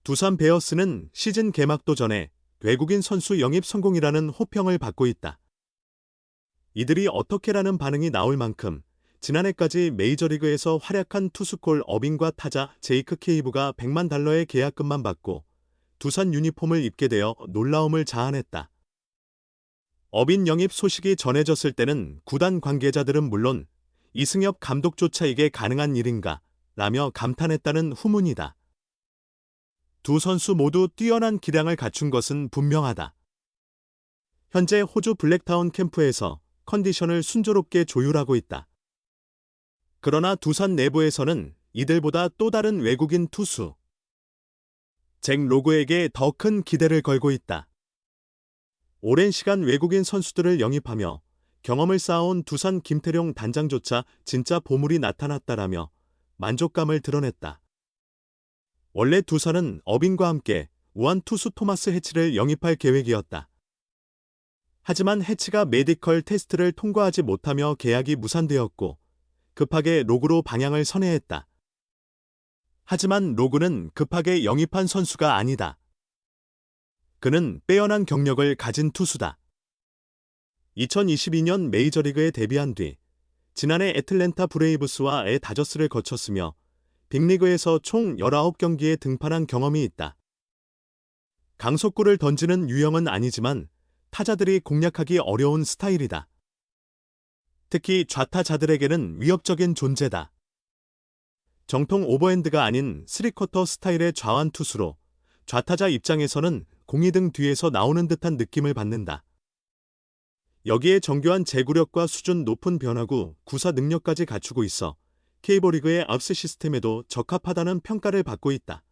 두산 베어스는 시즌 개막도 전에 외국인 선수 영입 성공이라는 호평을 받고 있다. 이들이 어떻게라는 반응이 나올 만큼 지난해까지 메이저리그에서 활약한 투수콜 어빙과 타자 제이크 케이브가 $100만 계약금만 받고 두산 유니폼을 입게 되어 놀라움을 자아냈다. 어빈 영입 소식이 전해졌을 때는 구단 관계자들은 물론 이승엽 감독조차 이게 가능한 일인가 라며 감탄했다는 후문이다. 두 선수 모두 뛰어난 기량을 갖춘 것은 분명하다. 현재 호주 블랙타운 캠프에서 컨디션을 순조롭게 조율하고 있다. 그러나 두산 내부에서는 이들보다 또 다른 외국인 투수 잭 로그에게 더 큰 기대를 걸고 있다. 오랜 시간 외국인 선수들을 영입하며 경험을 쌓아온 두산 김태룡 단장조차 진짜 보물이 나타났다라며 만족감을 드러냈다. 원래 두산은 어빈과 함께 우한 투수 토마스 해치를 영입할 계획이었다. 하지만 해치가 메디컬 테스트를 통과하지 못하며 계약이 무산되었고 급하게 로그로 방향을 선회했다. 하지만 로그는 급하게 영입한 선수가 아니다. 그는 빼어난 경력을 가진 투수다. 2022년 메이저리그에 데뷔한 뒤 지난해 애틀랜타 브레이브스와 다저스를 거쳤으며 빅리그에서 총 19경기에 등판한 경험이 있다. 강속구를 던지는 유형은 아니지만 타자들이 공략하기 어려운 스타일이다. 특히 좌타자들에게는 위협적인 존재다. 정통 오버핸드가 아닌 3쿼터 스타일의 좌완 투수로 좌타자 입장에서는 공이 등 뒤에서 나오는 듯한 느낌을 받는다. 여기에 정교한 제구력과 수준 높은 변화구, 구사 능력까지 갖추고 있어 K리그의 압스 시스템에도 적합하다는 평가를 받고 있다.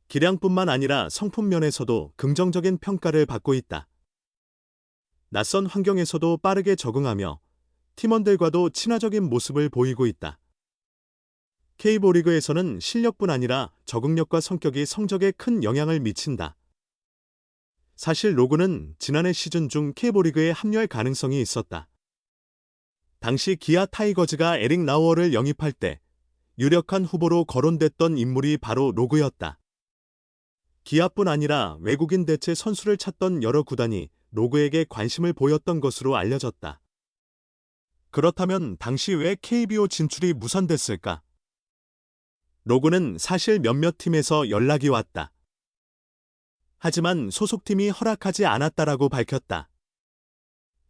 기량뿐만 아니라 성품 면에서도 긍정적인 평가를 받고 있다. 낯선 환경에서도 빠르게 적응하며 팀원들과도 친화적인 모습을 보이고 있다. K리그에서는 실력뿐 아니라 적응력과 성격이 성적에 큰 영향을 미친다. 사실 로그는 지난해 시즌 중 K리그에 합류할 가능성이 있었다. 당시 기아 타이거즈가 에릭 라우어를 영입할 때 유력한 후보로 거론됐던 인물이 바로 로그였다. 기아뿐 아니라 외국인 대체 선수를 찾던 여러 구단이 로그에게 관심을 보였던 것으로 알려졌다. 그렇다면 당시 왜 KBO 진출이 무산됐을까? 로그는 사실 몇몇 팀에서 연락이 왔다. 하지만 소속팀이 허락하지 않았다라고 밝혔다.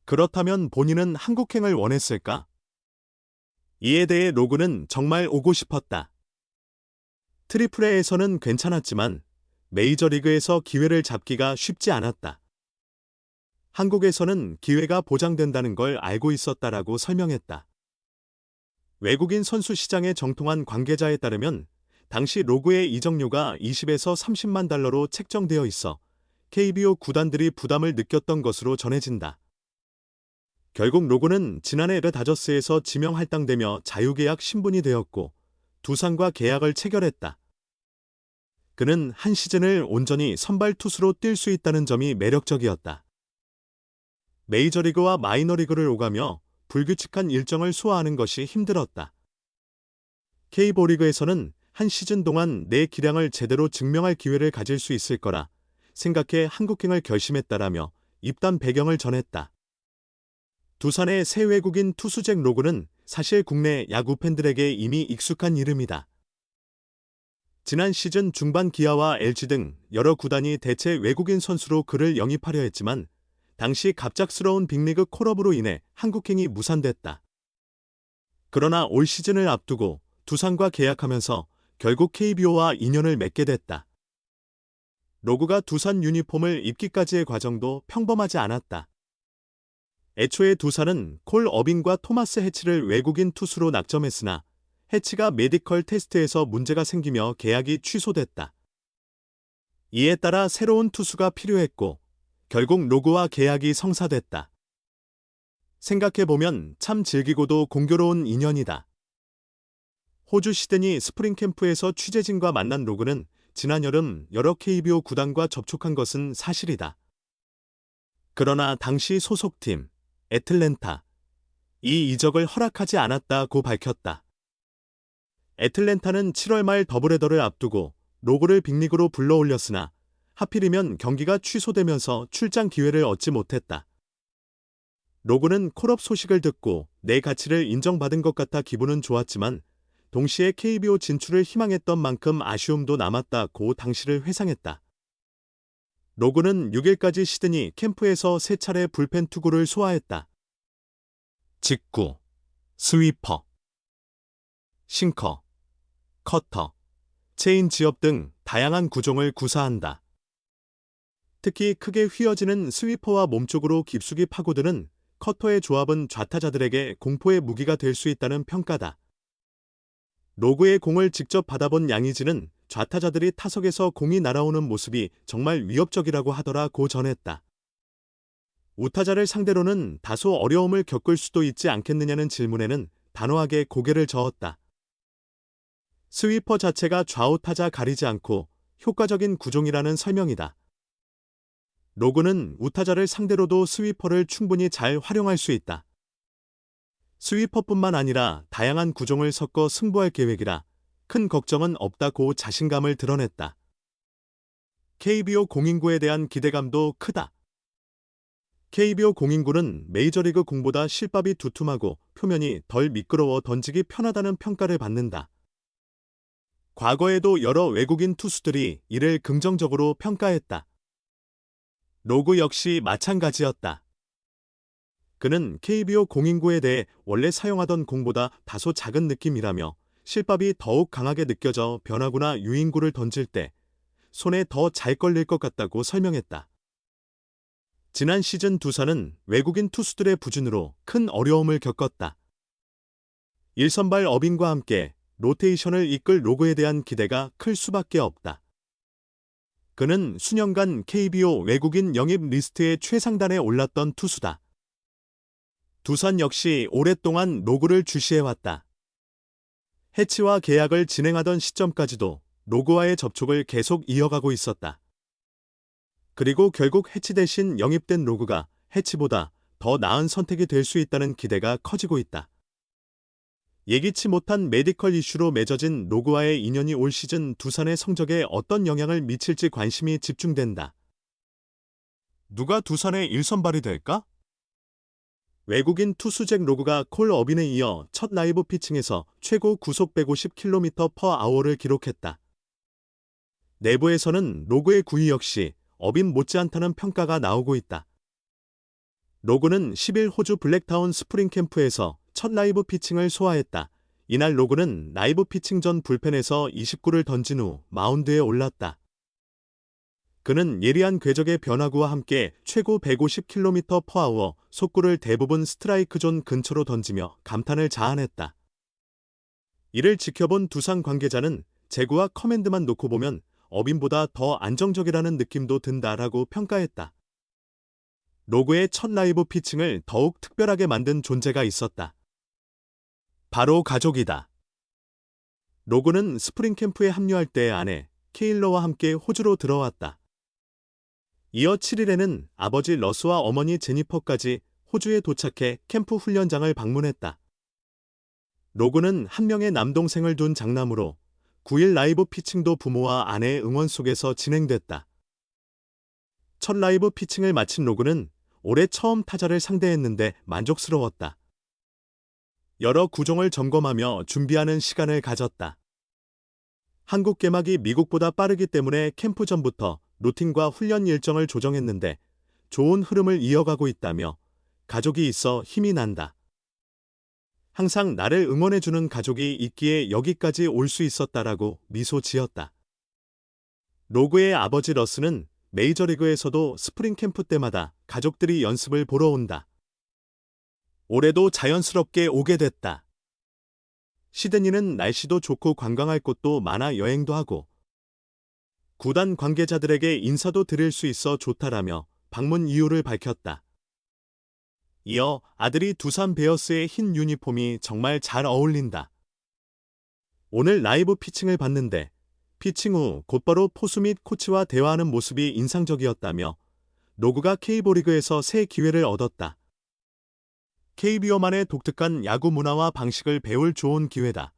그렇다면 본인은 한국행을 원했을까? 이에 대해 로그는 정말 오고 싶었다. 트리플A에서는 괜찮았지만 메이저리그에서 기회를 잡기가 쉽지 않았다. 한국에서는 기회가 보장된다는 걸 알고 있었다라고 설명했다. 외국인 선수 시장에 정통한 관계자에 따르면 당시 로그의 이적료가 20에서 30만 달러로 책정되어 있어 KBO 구단들이 부담을 느꼈던 것으로 전해진다. 결국 로그는 지난해 다저스에서 지명 할당되며 자유계약 신분이 되었고 두산과 계약을 체결했다. 그는 한 시즌을 온전히 선발 투수로 뛸 수 있다는 점이 매력적이었다. 메이저리그와 마이너리그를 오가며 불규칙한 일정을 소화하는 것이 힘들었다. K리그에서는 한 시즌 동안 내 기량을 제대로 증명할 기회를 가질 수 있을 거라 생각해 한국행을 결심했다라며 입단 배경을 전했다. 두산의 새 외국인 투수 잭 로그는 사실 국내 야구 팬들에게 이미 익숙한 이름이다. 지난 시즌 중반 기아와 LG 등 여러 구단이 대체 외국인 선수로 그를 영입하려 했지만 당시 갑작스러운 빅리그 콜업으로 인해 한국행이 무산됐다. 그러나 올 시즌을 앞두고 두산과 계약하면서 결국 KBO와 인연을 맺게 됐다. 로그가 두산 유니폼을 입기까지의 과정도 평범하지 않았다. 애초에 두산은 콜 어빙과 토마스 해치를 외국인 투수로 낙점했으나 해치가 메디컬 테스트에서 문제가 생기며 계약이 취소됐다. 이에 따라 새로운 투수가 필요했고 결국 로그와 계약이 성사됐다. 생각해보면 참 즐기고도 공교로운 인연이다. 호주 시드니 스프링 캠프에서 취재진과 만난 로그는 지난 여름 여러 KBO 구단과 접촉한 것은 사실이다. 그러나 당시 소속팀 애틀랜타 이 이적을 허락하지 않았다고 밝혔다. 애틀랜타는 7월 말 더블헤더를 앞두고 로그를 빅리그로 불러올렸으나 하필이면 경기가 취소되면서 출장 기회를 얻지 못했다. 로그는 콜업 소식을 듣고 내 가치를 인정받은 것 같아 기분은 좋았지만 동시에 KBO 진출을 희망했던 만큼 아쉬움도 남았다고 당시를 회상했다. 로그는 6일까지 시드니 캠프에서 3차례 불펜 투구를 소화했다. 직구, 스위퍼, 싱커, 커터, 체인지업 등 다양한 구종을 구사한다. 특히 크게 휘어지는 스위퍼와 몸쪽으로 깊숙이 파고드는 커터의 조합은 좌타자들에게 공포의 무기가 될 수 있다는 평가다. 로그의 공을 직접 받아본 양의지는 좌타자들이 타석에서 공이 날아오는 모습이 정말 위협적이라고 하더라고 전했다. 우타자를 상대로는 다소 어려움을 겪을 수도 있지 않겠느냐는 질문에는 단호하게 고개를 저었다. 스위퍼 자체가 좌우타자 가리지 않고 효과적인 구종이라는 설명이다. 로그는 우타자를 상대로도 스위퍼를 충분히 잘 활용할 수 있다. 스위퍼뿐만 아니라 다양한 구종을 섞어 승부할 계획이라 큰 걱정은 없다고 자신감을 드러냈다. KBO 공인구에 대한 기대감도 크다. KBO 공인구는 메이저리그 공보다 실밥이 두툼하고 표면이 덜 미끄러워 던지기 편하다는 평가를 받는다. 과거에도 여러 외국인 투수들이 이를 긍정적으로 평가했다. 로그 역시 마찬가지였다. 그는 KBO 공인구에 대해 원래 사용하던 공보다 다소 작은 느낌이라며 실밥이 더욱 강하게 느껴져 변화구나 유인구를 던질 때 손에 더 잘 걸릴 것 같다고 설명했다. 지난 시즌 두산은 외국인 투수들의 부진으로 큰 어려움을 겪었다. 1선발 어빈과 함께 로테이션을 이끌 로그에 대한 기대가 클 수밖에 없다. 그는 수년간 KBO 외국인 영입 리스트의 최상단에 올랐던 투수다. 두산 역시 오랫동안 로그를 주시해왔다. 해치와 계약을 진행하던 시점까지도 로그와의 접촉을 계속 이어가고 있었다. 그리고 결국 해치 대신 영입된 로그가 해치보다 더 나은 선택이 될 수 있다는 기대가 커지고 있다. 예기치 못한 메디컬 이슈로 맺어진 로그와의 인연이 올 시즌 두산의 성적에 어떤 영향을 미칠지 관심이 집중된다. 누가 두산의 1선발이 될까? 외국인 투수 잭 로그가 콜 어빈에 이어 첫 라이브 피칭에서 최고 구속 150km/h를 기록했다. 내부에서는 로그의 구위 역시 어빈 못지않다는 평가가 나오고 있다. 로그는 10일 호주 블랙타운 스프링 캠프에서 첫 라이브 피칭을 소화했다. 이날 로그는 라이브 피칭 전 불펜에서 29를 던진 후 마운드에 올랐다. 그는 예리한 궤적의 변화구와 함께 최고 150km/h 속구를 대부분 스트라이크 존 근처로 던지며 감탄을 자아냈다. 이를 지켜본 두산 관계자는 제구와 커맨드만 놓고 보면 어빈보다 더 안정적이라는 느낌도 든다라고 평가했다. 로그의 첫 라이브 피칭을 더욱 특별하게 만든 존재가 있었다. 바로 가족이다. 로그는 스프링 캠프에 합류할 때 아내 케일러와 함께 호주로 들어왔다. 이어 7일에는 아버지 러스와 어머니 제니퍼까지 호주에 도착해 캠프 훈련장을 방문했다. 로그는 한 명의 남동생을 둔 장남으로 9일 라이브 피칭도 부모와 아내의 응원 속에서 진행됐다. 첫 라이브 피칭을 마친 로그는 올해 처음 타자를 상대했는데 만족스러웠다. 여러 구종을 점검하며 준비하는 시간을 가졌다. 한국 개막이 미국보다 빠르기 때문에 캠프 전부터 루틴과 훈련 일정을 조정했는데 좋은 흐름을 이어가고 있다며 가족이 있어 힘이 난다. 항상 나를 응원해주는 가족이 있기에 여기까지 올 수 있었다라고 미소 지었다. 로그의 아버지 러스는 메이저리그에서도 스프링 캠프 때마다 가족들이 연습을 보러 온다. 올해도 자연스럽게 오게 됐다. 시드니는 날씨도 좋고 관광할 곳도 많아 여행도 하고 구단 관계자들에게 인사도 드릴 수 있어 좋다라며 방문 이유를 밝혔다. 이어 아들이 두산 베어스의 흰 유니폼이 정말 잘 어울린다. 오늘 라이브 피칭을 봤는데 피칭 후 곧바로 포수 및 코치와 대화하는 모습이 인상적이었다며 로그가 K리그에서 새 기회를 얻었다. KBO만의 독특한 야구 문화와 방식을 배울 좋은 기회다.